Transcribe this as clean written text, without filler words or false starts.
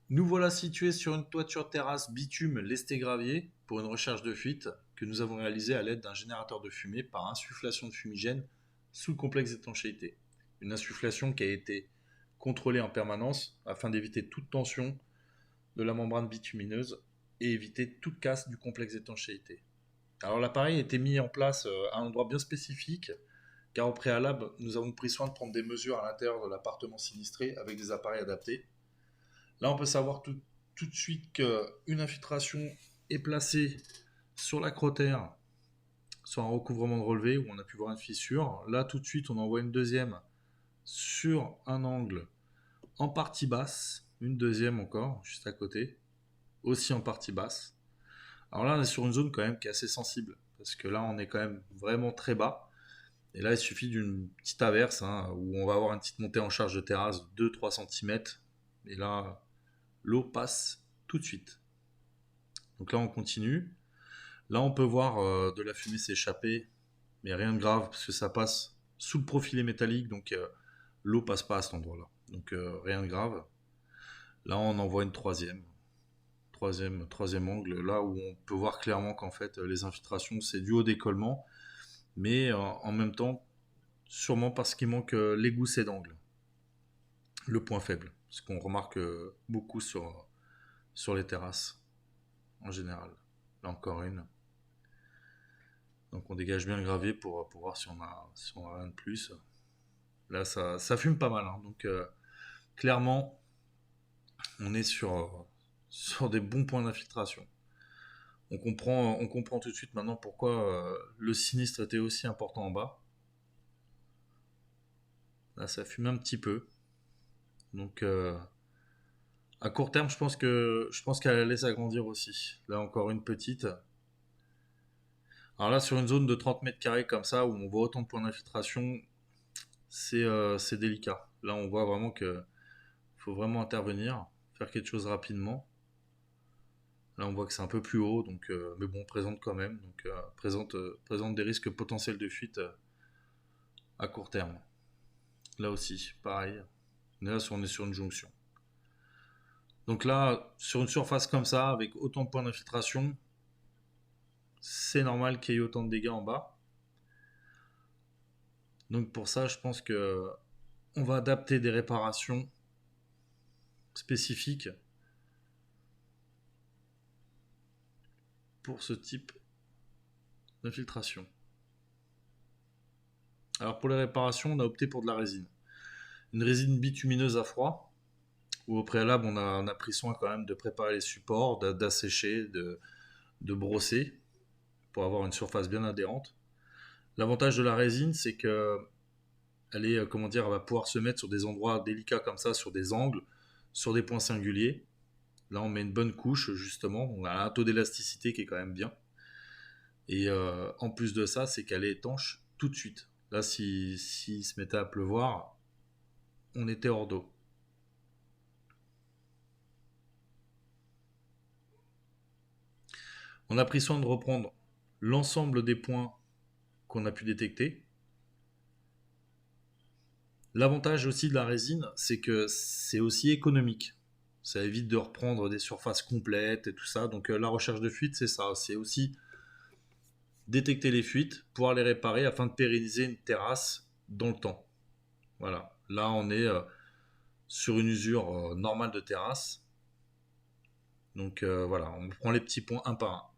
Nous voilà situés sur une toiture terrasse bitume lesté gravier pour une recherche de fuite que nous avons réalisée à l'aide d'un générateur de fumée par insufflation de fumigène sous le complexe d'étanchéité. Une insufflation qui a été contrôlée en permanence afin d'éviter toute tension de la membrane bitumineuse et éviter toute casse du complexe d'étanchéité. Alors l'appareil a été mis en place à un endroit bien spécifique car au préalable nous avons pris soin de prendre des mesures à l'intérieur de l'appartement sinistré avec des appareils adaptés. Là, on peut savoir tout de suite qu'une infiltration est placée sur la crotère, sur un recouvrement de relevé où on a pu voir une fissure. Là, tout de suite, on envoie une deuxième sur un angle en partie basse, une deuxième encore, juste à côté, aussi en partie basse. Alors là, on est sur une zone quand même qui est assez sensible, parce que là, on est quand même vraiment très bas. Et là, il suffit d'une petite averse, hein, où on va avoir une petite montée en charge de terrasse de 2-3 cm. Et là, l'eau passe tout de suite. Donc là, on continue. Là, on peut voir de la fumée s'échapper, mais rien de grave, parce que ça passe sous le profilé métallique, donc l'eau passe pas à cet endroit-là. Donc rien de grave. Là, on en voit une troisième angle, là où on peut voir clairement qu'en fait, les infiltrations, c'est dû au décollement, mais en même temps, sûrement parce qu'il manque l'égousset d'angle, le point faible, ce qu'on remarque beaucoup sur les terrasses, en général. Là, encore une. Donc on dégage bien le gravier pour voir si on a rien de plus. Là, ça fume pas mal, hein. Donc clairement, on est sur des bons points d'infiltration. On comprend tout de suite maintenant pourquoi le sinistre était aussi important en bas. Là, ça fume un petit peu. Donc à court terme, je pense qu'elle allait s'agrandir aussi. Là, encore une petite. Alors là, sur une zone de 30 mètres carrés comme ça, où on voit autant de points d'infiltration, c'est délicat. Là, on voit vraiment que faut vraiment intervenir, faire quelque chose rapidement. Là, on voit que c'est un peu plus haut, donc, mais bon, présente quand même. Donc, présente des risques potentiels de fuite à court terme. Là aussi, pareil. Là, on est sur une jonction. Donc là, sur une surface comme ça, avec autant de points d'infiltration, c'est normal qu'il y ait autant de dégâts en bas. Donc pour ça, je pense que on va adapter des réparations spécifiques pour ce type d'infiltration. Alors pour les réparations, on a opté pour de la résine. Une résine bitumineuse à froid, où au préalable on a pris soin quand même de préparer les supports, d'assécher, de brosser, pour avoir une surface bien adhérente. L'avantage de la résine, c'est que comment dire, elle va pouvoir se mettre sur des endroits délicats comme ça, sur des angles, sur des points singuliers. Là, on met une bonne couche, justement. On a un taux d'élasticité qui est quand même bien. Et en plus de ça, c'est qu'elle est étanche tout de suite. Là, si se mettait à pleuvoir, on était hors d'eau. On a pris soin de reprendre l'ensemble des points qu'on a pu détecter. L'avantage aussi de la résine, c'est que c'est aussi économique. Ça évite de reprendre des surfaces complètes et tout ça. Donc la recherche de fuite, c'est ça. C'est aussi détecter les fuites, pouvoir les réparer afin de pérenniser une terrasse dans le temps. Voilà. Là, on est sur une usure normale de terrasse. Donc voilà, on prend les petits points un par un.